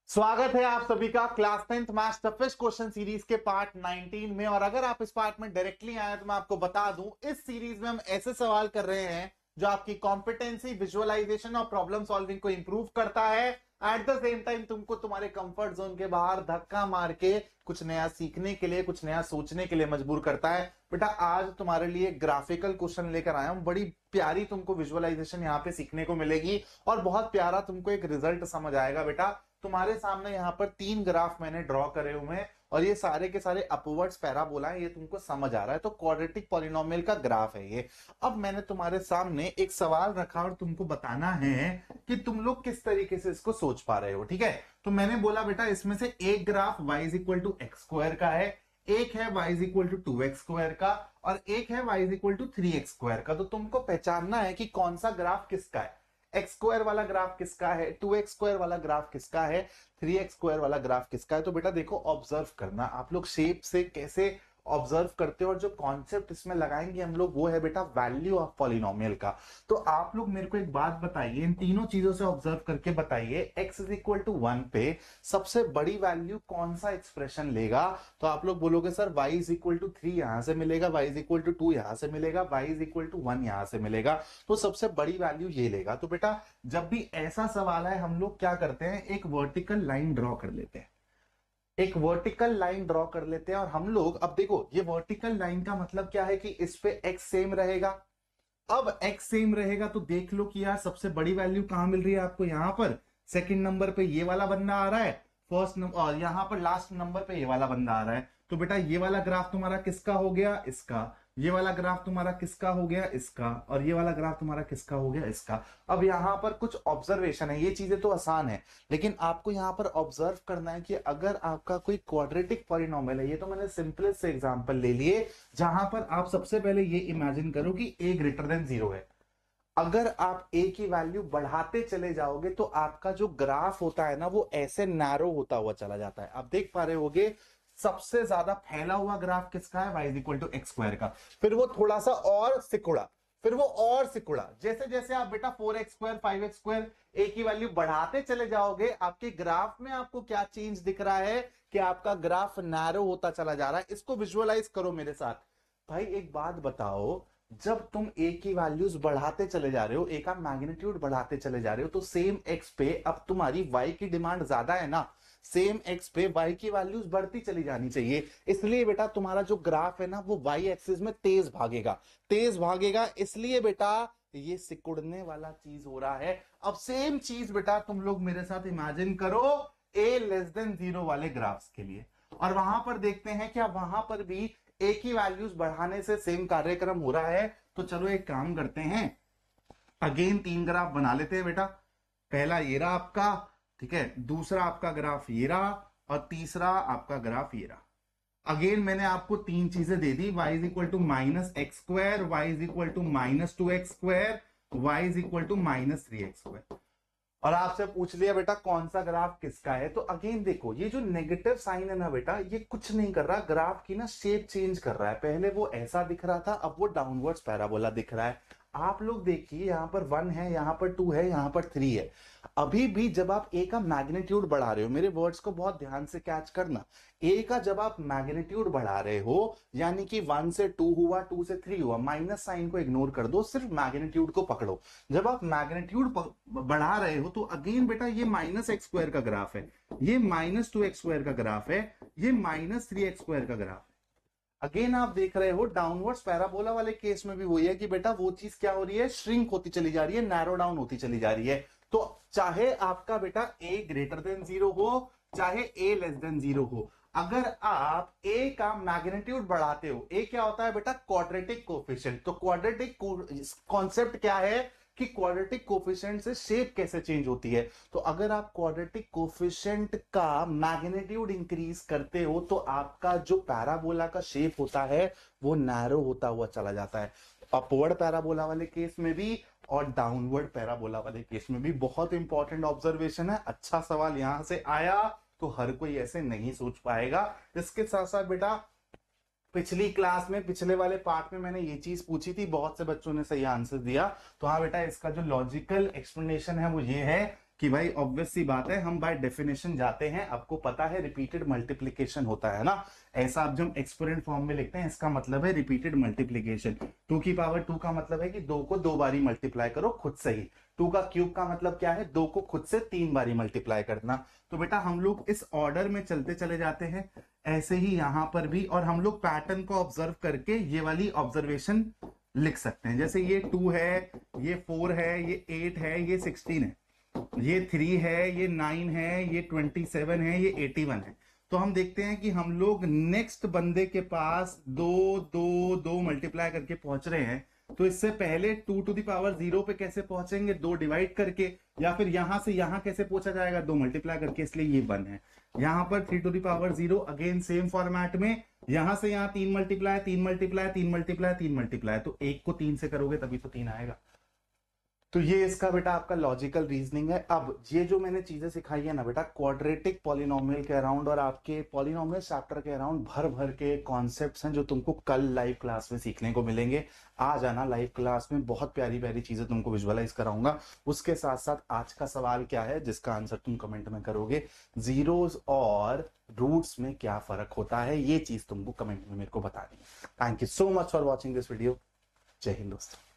स्वागत है आप सभी का class 10th maths toughest question series के पार्ट 19 में। और अगर आप इस पार्ट में डायरेक्टली आए तो मैं आपको बता दूं, इस सीरीज में हम ऐसे सवाल कर रहे हैं जो आपकी कॉम्पिटेंसी, विजुअलाइजेशन और प्रॉब्लम सॉल्विंग को इंप्रूव करता है। एट द सेम टाइम तुमको तुम्हारे कंफर्ट जोन के बाहर धक्का मार के कुछ नया सीखने के लिए, कुछ नया सोचने के लिए मजबूर करता है। बेटा आज तुम्हारे लिए ग्राफिकल क्वेश्चन लेकर आया हूं, बड़ी प्यारी तुमको विजुअलाइजेशन यहाँ पे सीखने को मिलेगी और बहुत प्यारा तुमको एक रिजल्ट समझ आएगा। बेटा तुम्हारे सामने यहाँ पर 3 ग्राफ मैंने ड्रॉ करे हुए हैं और ये सारे के सारे अपवर्ड्स पैराबोला है, ये तुमको समझ आ रहा है। तो क्वाड्रेटिक पॉलिनोमियल का ग्राफ है ये। अब मैंने तुम्हारे सामने एक सवाल रखा और तुमको बताना है कि तुम लोग किस तरीके से इसको सोच पा रहे हो। ठीक है, तो मैंने बोला बेटा इसमें से एक graph y is equal to x square का है, एक है y is equal to 2x square का और एक है y is equal to 3x square का। तो तुमको पहचानना है कि कौन सा ग्राफ किसका है। एक्स स्क्वायर वाला ग्राफ किसका है, 2x स्क्वायर वाला ग्राफ किसका है, 3x स्क्वायर वाला ग्राफ किसका है। तो बेटा देखो, ऑब्जर्व करना, आप लोग शेप से कैसे ऑब्जर्व करते हो और जो कॉन्सेप्ट इसमें लगाएंगे हम लोग वो है बेटा वैल्यू ऑफ पॉलिनोमियल का। तो आप लोग मेरे को एक बात बताइए, इन तीनों चीजों से ऑब्जर्व करके बताइए x इज इक्वल टू 1 पे सबसे बड़ी वैल्यू कौन सा एक्सप्रेशन लेगा। तो आप लोग बोलोगे sir y is equal to 3 यहां से मिलेगा, y इज इक्वल टू 2 यहां से मिलेगा, y इज इक्वल टू 1 यहां से मिलेगा। तो सबसे बड़ी वैल्यू ये लेगा। तो बेटा जब भी ऐसा सवाल है हम लोग क्या करते हैं, एक वर्टिकल लाइन ड्रॉ कर लेते हैं, एक वर्टिकल लाइन ड्रॉ कर लेते हैं। और हम लोग अब देखो, ये वर्टिकल लाइन का मतलब क्या है कि इस पे x सेम रहेगा। अब x सेम रहेगा तो देख लो कि यार सबसे बड़ी वैल्यू कहां मिल रही है आपको, यहां पर सेकंड नंबर पे ये वाला बंदा आ रहा है, फर्स्ट नंबर और यहां पर लास्ट नंबर पे ये वाला बंदा आ रहा है। तो बेटा ये वाला ग्राफ तुम्हारा किसका हो गया, इसका। ये वाला ग्राफ तुम्हारा किसका हो गया, इसका। और ये वाला ग्राफ तुम्हारा किसका हो गया, इसका। अब यहां पर कुछ ऑब्जर्वेशन है, ये चीजें तो आसान है लेकिन आपको यहां पर ऑब्जर्व करना है कि अगर आपका कोई क्वाड्रेटिक पॉलिनोमियल है, ये तो मैंने सिंपलेस्ट से एग्जांपल ले लिए, जहां पर आप सबसे पहले ये इमेजिन करो कि a ग्रेटर देन 0 है। अगर आप a की वैल्यू बढ़ाते चले जाओगे तो आपका जो ग्राफ होता है ना वो ऐसे नैरो होता हुआ चला जाता है। आप देख पा रहे होगे सबसे ज्यादा फैला हुआ ग्राफ किसका है, y is equal to x square का। फिर वो थोड़ा सा और सिकुड़ा, फिर वो और सिकुड़ा। जैसे जैसे आप बेटा 4x square, 5x square a की वैल्यू बढ़ाते चले जाओगे, आपके ग्राफ में आपको क्या चेंज दिख रहा है कि आपका ग्राफ नैरो होता चला जा रहा है। इसको विजुअलाइज करो मेरे साथ। भाई एक बात बताओ, जब तुम a की वैल्यूज बढ़ाते चले जा रहे हो, a का मैग्नीट्यूड बढ़ाते चले जा रहे हो, तो सेम x पे अब तुम्हारी y की डिमांड ज्यादा है ना, सेम x पे y की वैल्यूज बढ़ती चली जानी चाहिए। इसलिए बेटा तुम्हारा जो ग्राफ है ना वो y एक्सिस में तेज भागेगा, तेज भागेगा। इसलिए बेटा ये सिकुड़ने वाला चीज हो रहा है। अब सेम चीज बेटा तुम लोग मेरे साथ इमेजिन करो a लेस देन 0 वाले ग्राफ्स के लिए, और वहां पर देखते हैं क्या वहां पर भी एक ही वैल्यूज बढ़ाने से सेम कार्यक्रम हो रहा है। तो चलो एक काम करते हैं, अगेन 3 ग्राफ बना लेते हैं बेटा। पहला ये रहा आपका, ठीक है, दूसरा आपका ग्राफ ये रहा और तीसरा आपका ग्राफ ये रहा। अगेन मैंने आपको 3 चीजें दे दी, y is equal to minus x square, Y is equal to minus 2x square, Y is equal to minus 3x square. और आपसे पूछ लिया बेटा कौन सा ग्राफ किसका है। तो अगेन देखो, ये जो नेगेटिव साइन है ना बेटा, ये कुछ नहीं कर रहा, ग्राफ की ना शेप चेंज कर रहा है। पहले वो ऐसा दिख रहा था, अब वो डाउनवर्ड्स पैराबोला दिख रहा है। आप लोग देखिए, यहां पर 1 है, यहां पर 2 है, यहां पर 3 है। अभी भी जब आप a का मैग्नीट्यूड बढ़ा रहे हो, मेरे वर्ड्स को बहुत ध्यान से कैच करना, a का जब आप मैग्नीट्यूड बढ़ा रहे हो यानी कि 1 से 2 हुआ, 2 से 3 हुआ, माइनस साइन को इग्नोर कर दो, सिर्फ मैग्नीट्यूड को पकड़ो। जब आप मैग्नीट्यूड बढ़ा रहे हो तो अगेन बेटा ये माइनस एक्स स्क्वायर का ग्राफ है, ये माइनस 2x स्क्वायर का ग्राफ है, ये माइनस 3x स्क्वायर का ग्राफ है। अगेन आप देख रहे हो डाउनवर्ड्स पैराबोला वाले केस में भी वही है कि बेटा वो चीज क्या हो रही है, श्रिंक होती चली जा रही है, नैरो डाउन होती चली जा रही है। तो चाहे आपका बेटा a ग्रेटर देन 0 हो, चाहे a लेस देन 0 हो, अगर आप a का मैग्नीट्यूड बढ़ाते हो, a क्या होता है बेटा, क्वाड्रेटिक कोफिशिएंट। तो क्वाड्रेटिक कॉन्सेप्ट क्या है कि क्वाड्रेटिक कोफिशिएंट से शेप कैसे चेंज होती है। तो अगर आप क्वाड्रेटिक कोफिशिएंट का मैग्नीट्यूड इंक्रीज करते हो तो आपका जो पैराबोला का शेप होता है वो नैरो होता हुआ चला जाता है। अपवर्ड पैराबोला वाले केस में भी और डाउनवर्ड पैराबोला वाले केस में भी। बहुत इंपॉर्टेंट ऑब्जर्वेशन है, अच्छा सवाल यहां से आया तो हर कोई ऐसे नहीं सोच पाएगा। इसके साथ साथ बेटा पिछली क्लास में, पिछले वाले पार्ट में मैंने ये चीज पूछी थी, बहुत से बच्चों ने सही आंसर दिया। तो हाँ बेटा, इसका जो लॉजिकल एक्सप्लेनेशन है वो ये है कि भाई ऑब्वियस सी बात है, हम बाय डेफिनेशन जाते हैं, आपको पता है रिपीटेड मल्टीप्लीकेशन होता है ना, ऐसा आप जब एक्सपोनेंट फॉर्म में लिखते हैं इसका मतलब है रिपीटेड मल्टीप्लीकेशन। 2 की पावर 2 का मतलब है कि 2 को 2 बारी मल्टीप्लाई करो खुद से ही। 2 का क्यूब का मतलब क्या है, 2 को खुद से 3 बारी मल्टीप्लाई करना। तो बेटा हम लोग इस ऑर्डर में चलते चले जाते हैं, ऐसे ही यहां पर भी, और हम लोग पैटर्न को ऑब्जर्व करके ये वाली ऑब्जर्वेशन लिख सकते हैं। जैसे ये 2 है, ये 4 है, ये 8 है, ये 16 है, ये 3 है, ये 9 है, ये 27 है, ये 81 है। तो हम देखते हैं कि हम लोग नेक्स्ट बंदे के पास 2 2 2 मल्टीप्लाई करके पहुंच रहे हैं। तो इससे पहले 2 टू द पावर 0 पे कैसे पहुंचेंगे, 2 डिवाइड करके, या फिर यहां से यहां कैसे पहुंचा जाएगा, 2 मल्टीप्लाई करके, इसलिए ये 1 है। यहां पर 3 to the power 0 again same format में, यहां से यहां 3 मल्टीप्लाई 3 मल्टीप्लाई 3 मल्टीप्लाई 3 मल्टीप्लाई, तो 1 को 3 से करोगे तभी तो 3 आएगा। तो ये इसका बेटा आपका लॉजिकल रीजनिंग है। अब ये जो मैंने चीजें सिखाई है ना बेटा, क्वाड्रेटिक पॉलिनोमियल के अराउंड और आपके पॉलिनोमियल चैप्टर के अराउंड भर भर के कॉन्सेप्ट्स हैं जो तुमको कल लाइव क्लास में सीखने को मिलेंगे। आ जाना लाइव क्लास में, बहुत प्यारी प्यारी चीजें तुमको विजुअलाइज कराऊंगा। उसके साथ साथ आज का सवाल क्या है जिसका आंसर तुम कमेंट में करोगे, जीरोस और रूट्स में क्या फर्क होता है, ये चीज तुमको कमेंट में मेरे को बतानी है। Thank you so much for watching this video. जय हिंद दोस्तों।